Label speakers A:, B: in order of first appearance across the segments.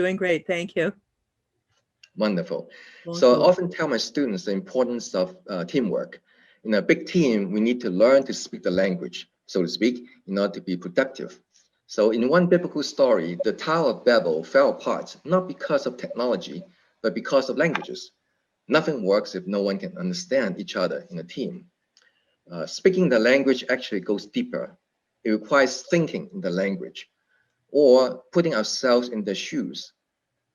A: Doing great, thank you.
B: Wonderful. So I often tell my students the importance of teamwork. In a big team, we need to learn to speak the language, so to speak, in order to be productive. So in one biblical story, the Tower of Babel fell apart, not because of technology, but because of languages. Nothing works if no one can understand each other in a team. Speaking the language actually goes deeper. It requires thinking in the language or putting ourselves in their shoes.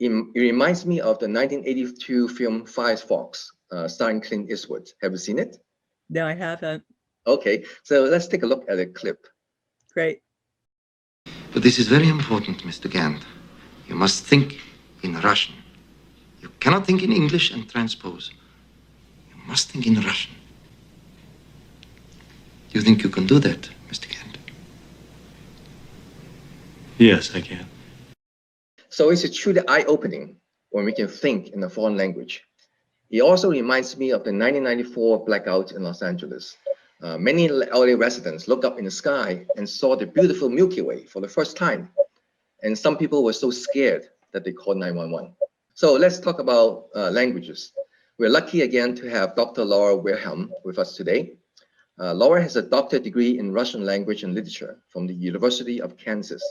B: It reminds me of the 1982 film Firefox, starring Clint Eastwood. Have you seen it?
A: No, I haven't.
B: Okay, so let's take a look at a clip.
A: Great.
C: But this is very important, Mr. Gant. You must think in Russian. You cannot think in English and transpose. You must think in Russian. Do you think you can do that, Mr. Gant?
D: Yes, I can.
B: So it's truly eye-opening when we can think in a foreign language. It also reminds me of the 1994 blackout in Los Angeles. Many LA residents looked up in the sky and saw the beautiful Milky Way for the first time. And some people were so scared that they called 911. So let's talk about languages. We're lucky again to have Dr. Laura Wilhelm with us today. Laura has a doctorate degree in Russian language and literature from the University of Kansas.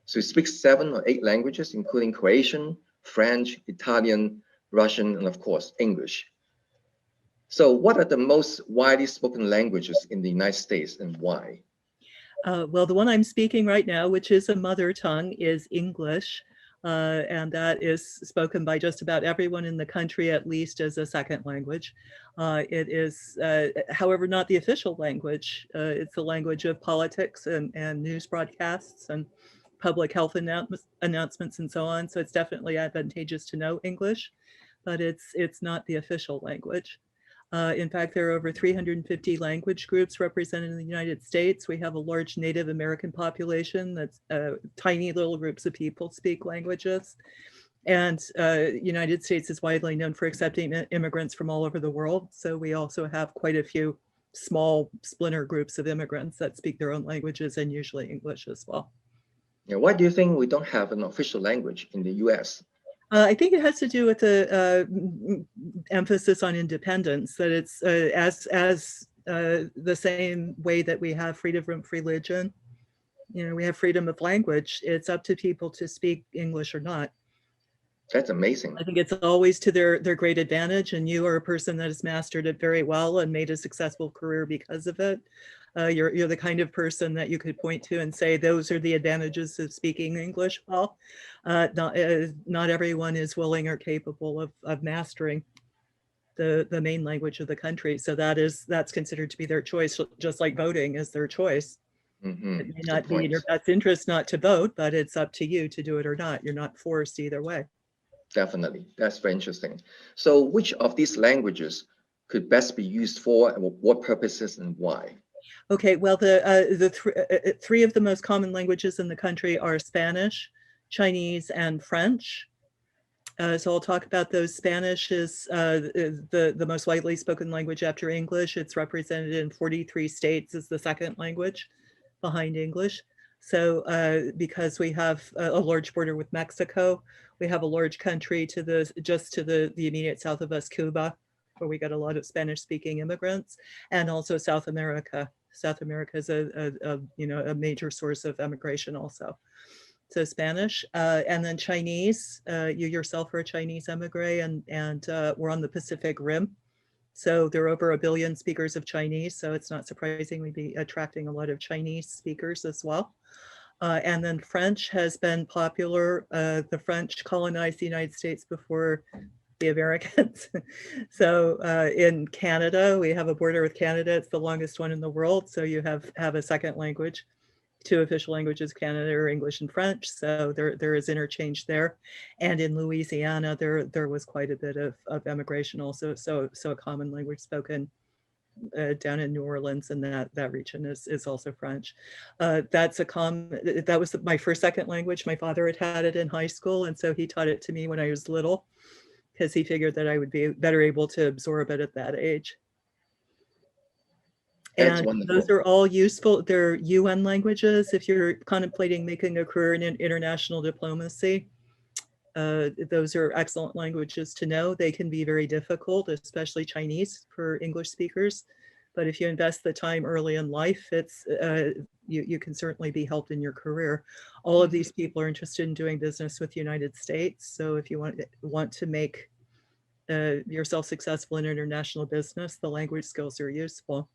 B: So she speaks 7 or 8 languages, including Croatian, French, Italian, Russian, and of course, English. So what are the most widely spoken languages in the United States and why?
A: Well, the one I'm speaking right now, which is a mother tongue, is English. And that is spoken by just about everyone in the country, at least as a second language. It is, however, not the official language. It's the language of politics and news broadcasts and public health announcements and so on. So it's definitely advantageous to know English, but it's not the official language. In fact, there are over 350 language groups represented in the United States. We have a large Native American population that's tiny little groups of people speak languages. And United States is widely known for accepting immigrants from all over the world. So we also have quite a few small splinter groups of immigrants that speak their own languages and usually English as well.
B: Yeah, why do you think we don't have an official language in the US?
A: I think it has to do with the emphasis on independence, that it's as the same way that we have freedom of religion. You know, we have freedom of language. It's up to people to speak English or not.
B: That's amazing.
A: I think it's always to their great advantage, and you are a person that has mastered it very well and made a successful career because of it. You're the kind of person that you could point to and say, those are the advantages of speaking English well. Not everyone is willing or capable of mastering the main language of the country. So that's considered to be their choice, just like voting is their choice.
B: Mm-hmm.
A: It may not be in your best interest not to vote, but it's up to you to do it or not. You're not forced either way.
B: Definitely. That's very interesting. So which of these languages could best be used for and what purposes and why?
A: Okay, well, the three of the most common languages in the country are Spanish, Chinese, and French. So I'll talk about those. Spanish is the most widely spoken language after English. It's represented in 43 states as the second language behind English. So because we have a large border with Mexico, we have a large country just to the immediate south of us, Cuba, where we got a lot of Spanish-speaking immigrants, and also South America. South America is a major source of immigration also. So Spanish, and then Chinese. You yourself are a Chinese emigre, and we're on the Pacific Rim. So there are over 1 billion speakers of Chinese. So it's not surprising we'd be attracting a lot of Chinese speakers as well. And then French has been popular. The French colonized the United States before the Americans. So in Canada, we have a border with Canada. It's the longest one in the world. So you have a second language. 2 official languages, Canada are English and French. So there is interchange there. And in Louisiana, there was quite a bit of immigration also. So a common language spoken down in New Orleans, and that region is also French. That was my second language. My father had it in high school, and so he taught it to me when I was little, because he figured that I would be better able to absorb it at that age.
B: That's
A: and
B: wonderful.
A: Those are all useful. They're UN languages if you're contemplating making a career in international diplomacy. Those are excellent languages to know. They can be very difficult, especially Chinese for English speakers. But if you invest the time early in life, it's you can certainly be helped in your career. All of these people are interested in doing business with the United States. So if you want to make yourself successful in international business, the language skills are useful.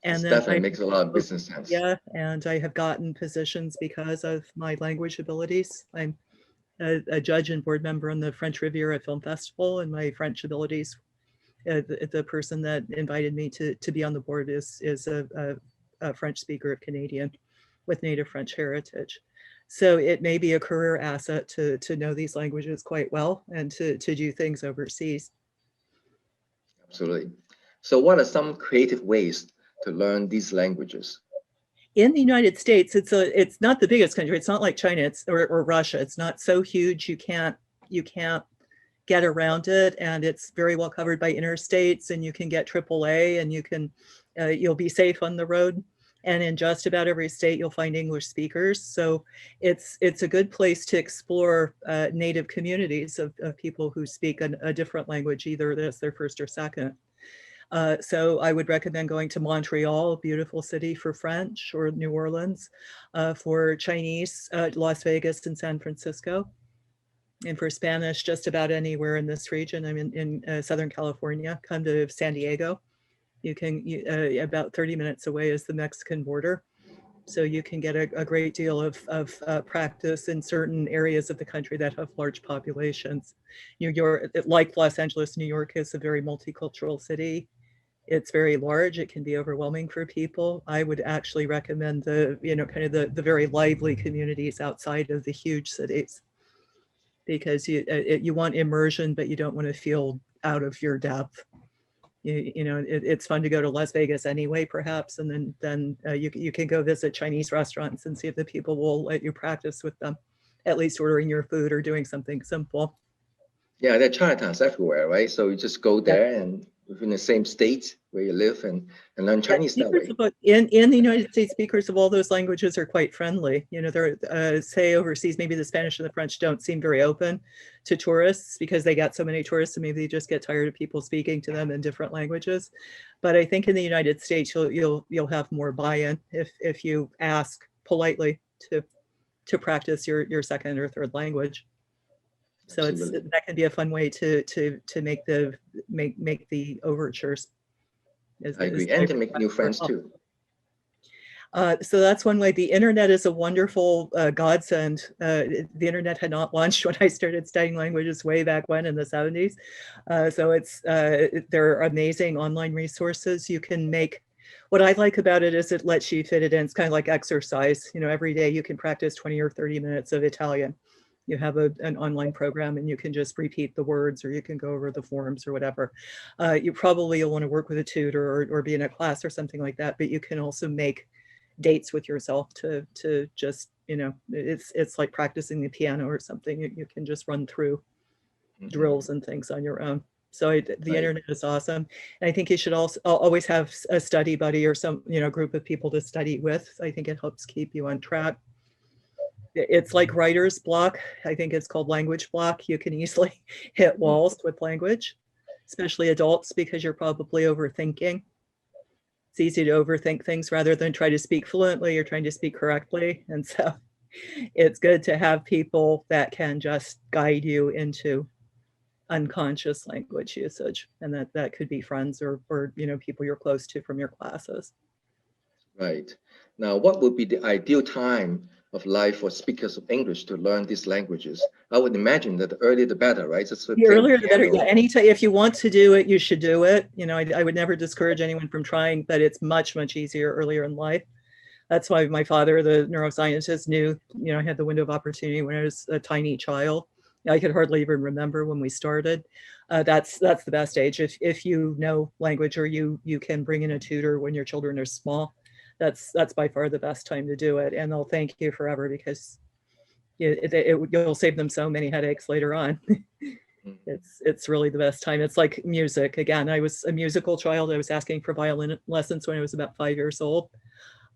A: And
B: This
A: then
B: definitely makes a lot of business sense.
A: yeah, and I have gotten positions because of my language abilities. I'm a judge and board member on the French Riviera Film Festival, and my French abilities, the person that invited me to be on the board is a French speaker of Canadian with native French heritage. So it may be a career asset to know these languages quite well and to do things overseas.
B: Absolutely. So what are some creative ways to learn these languages?
A: In the United States, it's not the biggest country. It's not like China or Russia. It's not so huge you can't get around it, and it's very well covered by interstates, and you can get AAA, and you'll be safe on the road. And in just about every state, you'll find English speakers. So it's a good place to explore native communities of people who speak a different language, either that's their first or second. So I would recommend going to Montreal, a beautiful city for French, or New Orleans for Chinese, Las Vegas and San Francisco. And for Spanish, just about anywhere in this region. I'm in Southern California. Come to San Diego. You can, about 30 minutes away is the Mexican border. So you can get a great deal of practice in certain areas of the country that have large populations. New York, like Los Angeles, New York is a very multicultural city. It's very large. It can be overwhelming for people. I would actually recommend the very lively communities outside of the huge cities, because you want immersion, but you don't want to feel out of your depth. It's fun to go to Las Vegas anyway, perhaps, and then you can go visit Chinese restaurants and see if the people will let you practice with them, at least ordering your food or doing something simple.
B: Yeah, there are Chinatowns everywhere, right? So you just go there and within the same state where you live and learn Chinese that way.
A: In the United States, speakers of all those languages are quite friendly. They're say overseas, maybe the Spanish and the French don't seem very open to tourists because they got so many tourists, and maybe they just get tired of people speaking to them in different languages. But I think in the United States, you'll have more buy-in if you ask politely to practice your second or third language. So that can be a fun way to make the overtures.
B: I agree, and to make new friends too.
A: So that's one way. The internet is a wonderful godsend. The internet had not launched when I started studying languages way back when in the 70s. So there are amazing online resources. You can make, what I like about it is it lets you fit it in. It's kind of like exercise. Every day you can practice 20 or 30 minutes of Italian. You have an online program and you can just repeat the words, or you can go over the forms or whatever. You'll want to work with a tutor or be in a class or something like that, but you can also make dates with yourself to just, it's like practicing the piano or something. You can just run through drills and things on your own. So the internet is awesome. And I think you should also always have a study buddy or some, group of people to study with. I think it helps keep you on track. It's like writer's block. I think it's called language block. You can easily hit walls with language, especially adults, because you're probably overthinking. It's easy to overthink things rather than try to speak fluently or trying to speak correctly. And so it's good to have people that can just guide you into unconscious language usage. And that could be friends or people you're close to from your classes.
B: Right. Now, what would be the ideal time of life for speakers of English to learn these languages? I would imagine that the earlier the better, right?
A: The earlier the better. Yeah, anytime, if you want to do it, you should do it. I would never discourage anyone from trying, but it's much, much easier earlier in life. That's why my father, the neuroscientist, knew, I had the window of opportunity when I was a tiny child. I could hardly even remember when we started. That's the best age. If you know language, or you can bring in a tutor when your children are small, that's by far the best time to do it. And they'll thank you forever, because you'll save them so many headaches later on. It's really the best time. It's like music. Again, I was a musical child. I was asking for violin lessons when I was about 5 years old.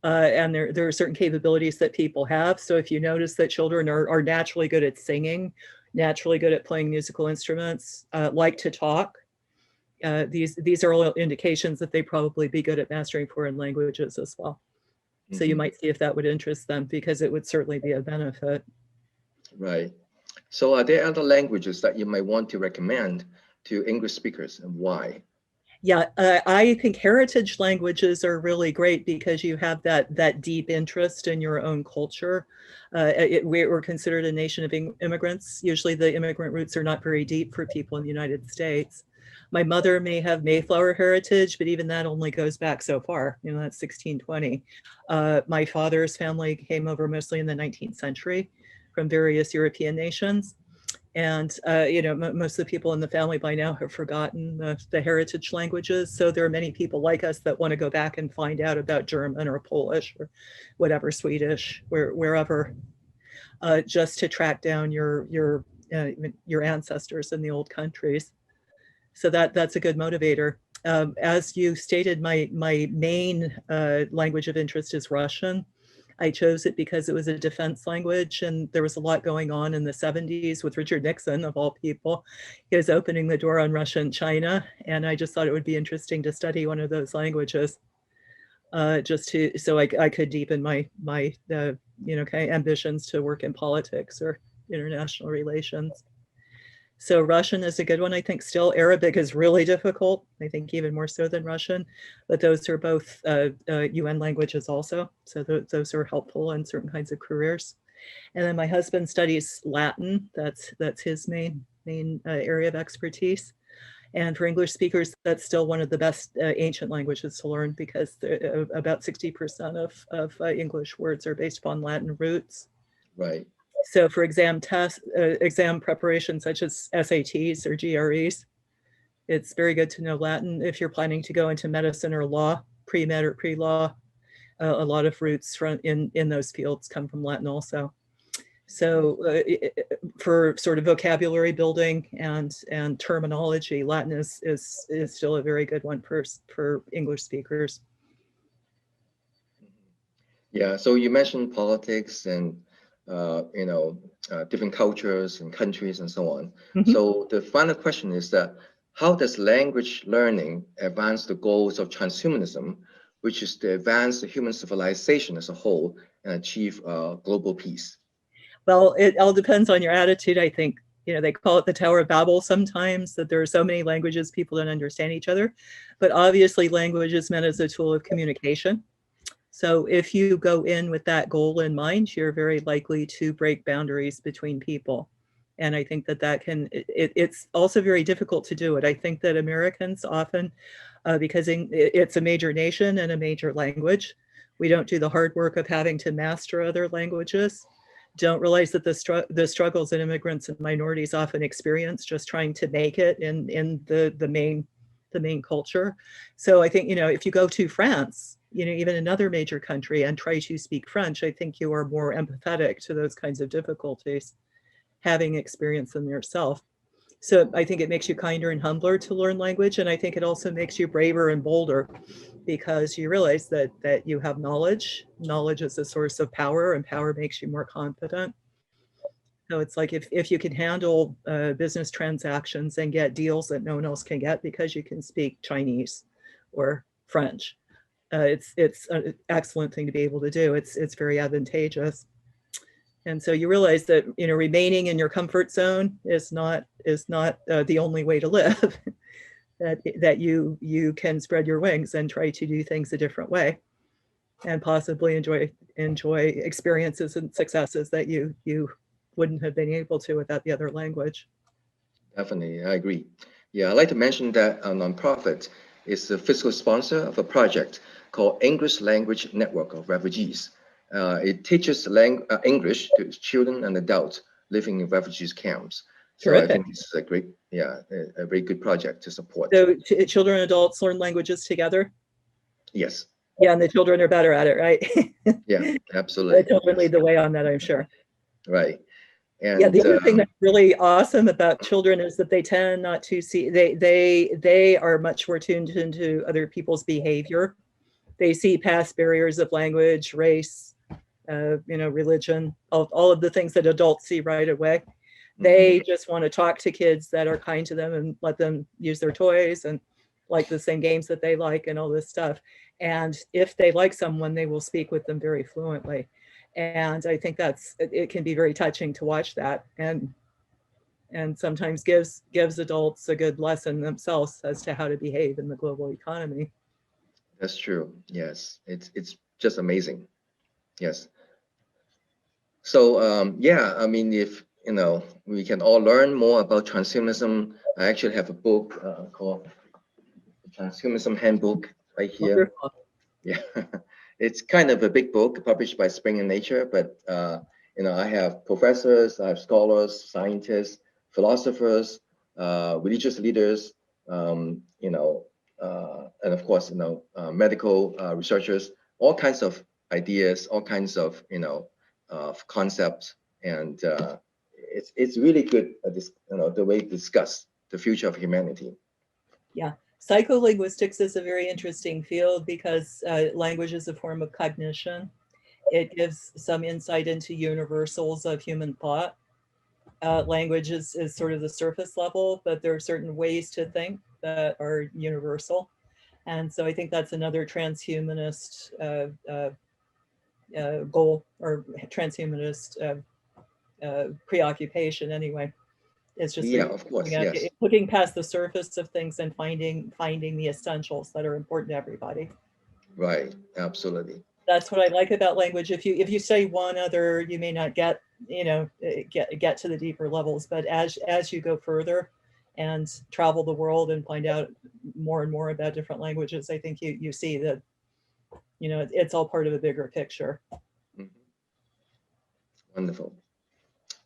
A: And there are certain capabilities that people have. So if you notice that children are naturally good at singing, naturally good at playing musical instruments, like to talk. These are all indications that they probably be good at mastering foreign languages as well. So you might see if that would interest them, because it would certainly be a benefit.
B: Right. So are there other languages that you might want to recommend to English speakers, and why?
A: Yeah, I think heritage languages are really great because you have that deep interest in your own culture. We're considered a nation of immigrants. Usually the immigrant roots are not very deep for people in the United States. My mother may have Mayflower heritage, but even that only goes back so far. You know, that's 1620. My father's family came over mostly in the 19th century from various European nations. And, you know, most of the people in the family by now have forgotten the heritage languages. So there are many people like us that want to go back and find out about German or Polish or whatever, Swedish, wherever, just to track down your ancestors in the old countries. So that's a good motivator. As you stated, my main language of interest is Russian. I chose it because it was a defense language, and there was a lot going on in the 70s with Richard Nixon, of all people. He was opening the door on Russia and China, and I just thought it would be interesting to study one of those languages, so I could deepen my you know, kind of ambitions to work in politics or international relations. So Russian is a good one, I think. Still, Arabic is really difficult, I think even more so than Russian, but those are both UN languages also. So those are helpful in certain kinds of careers. And then my husband studies Latin. That's his main area of expertise. And for English speakers, that's still one of the best ancient languages to learn, because about 60% of English words are based upon Latin roots.
B: Right.
A: So for exam preparation, such as SATs or GREs, it's very good to know Latin. If you're planning to go into medicine or law, pre-med or pre-law, a lot of roots in those fields come from Latin also. So for sort of vocabulary building and terminology, Latin is still a very good one for English speakers.
B: Yeah, so you mentioned politics and you know, different cultures and countries and so on. So the final question is that, how does language learning advance the goals of transhumanism, which is to advance the human civilization as a whole and achieve global peace?
A: Well, it all depends on your attitude, I think. You know, they call it the Tower of Babel sometimes, that there are so many languages, people don't understand each other. But obviously language is meant as a tool of communication. So if you go in with that goal in mind, you're very likely to break boundaries between people. And I think that it's also very difficult to do it. I think that Americans often, because it's a major nation and a major language, we don't do the hard work of having to master other languages. Don't realize that the struggles that immigrants and minorities often experience just trying to make it in the main culture. So I think, you know, if you go to France, you know, even another major country, and try to speak French, I think you are more empathetic to those kinds of difficulties, having experienced them yourself. So I think it makes you kinder and humbler to learn language. And I think it also makes you braver and bolder, because you realize that you have knowledge. Knowledge is a source of power, and power makes you more confident. So it's like if you can handle business transactions and get deals that no one else can get because you can speak Chinese or French, it's an excellent thing to be able to do. It's very advantageous. And so you realize that, you know, remaining in your comfort zone is not the only way to live. that you can spread your wings and try to do things a different way, and possibly enjoy experiences and successes that you wouldn't have been able to without the other language.
B: Definitely, I agree. Yeah, I'd like to mention that a nonprofit is the fiscal sponsor of a project called English Language Network of Refugees. It teaches English to children and adults living in refugees camps. So
A: Terrific.
B: I think this is a great, a very good project to support.
A: So children and adults learn languages together?
B: Yes.
A: Yeah, and the children are better at it, right?
B: Yeah, absolutely.
A: The children lead the way on that, I'm sure.
B: Right. And
A: yeah, the other thing that's really awesome about children is that they tend not to see, they are much more tuned into other people's behavior. They see past barriers of language, race, you know, religion, all of the things that adults see right away. They just want to talk to kids that are kind to them and let them use their toys and like the same games that they like and all this stuff. And if they like someone, they will speak with them very fluently. And I think it can be very touching to watch that, and sometimes gives adults a good lesson themselves as to how to behave in the global economy.
B: That's true. Yes, it's just amazing. Yes. So yeah, I mean, if we can all learn more about transhumanism. I actually have a book called Transhumanism Handbook right here.
A: Wonderful.
B: Yeah, it's kind of a big book published by Spring and Nature, but I have professors, I have scholars, scientists, philosophers, religious leaders, and of course, medical researchers, all kinds of ideas, all kinds of concepts, and it's really good. The way to discuss the future of humanity.
A: Yeah. Psycholinguistics is a very interesting field because language is a form of cognition. It gives some insight into universals of human thought. Language is sort of the surface level, but there are certain ways to think that are universal. And so I think that's another transhumanist goal, or transhumanist preoccupation anyway. It's just
B: of course, yes.
A: looking past the surface of things and finding the essentials that are important to everybody.
B: Right, absolutely.
A: That's what I like about language. If you say one other, you may not get get to the deeper levels. But as you go further and travel the world and find out more and more about different languages, I think you see that it's all part of a bigger picture.
B: Wonderful.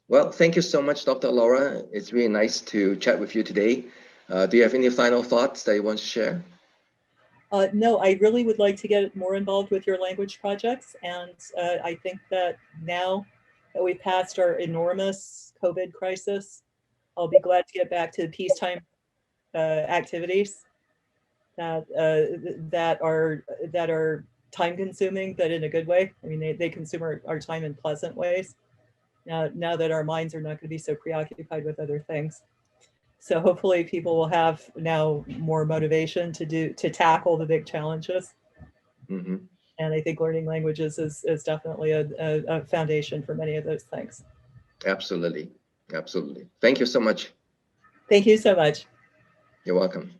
B: Well, thank you so much, Dr. Laura. It's really nice to chat with you today. Do you have any final thoughts that you want to share?
A: No, I really would like to get more involved with your language projects. And I think that now that we passed our enormous COVID crisis, I'll be glad to get back to peacetime activities that are time consuming, but in a good way. I mean, they consume our time in pleasant ways. Now that our minds are not going to be so preoccupied with other things. So hopefully people will have now more motivation to tackle the big challenges. And I think learning languages is definitely a foundation for many of those things.
B: Absolutely. Absolutely. Thank you so much.
A: Thank you so much.
B: You're welcome.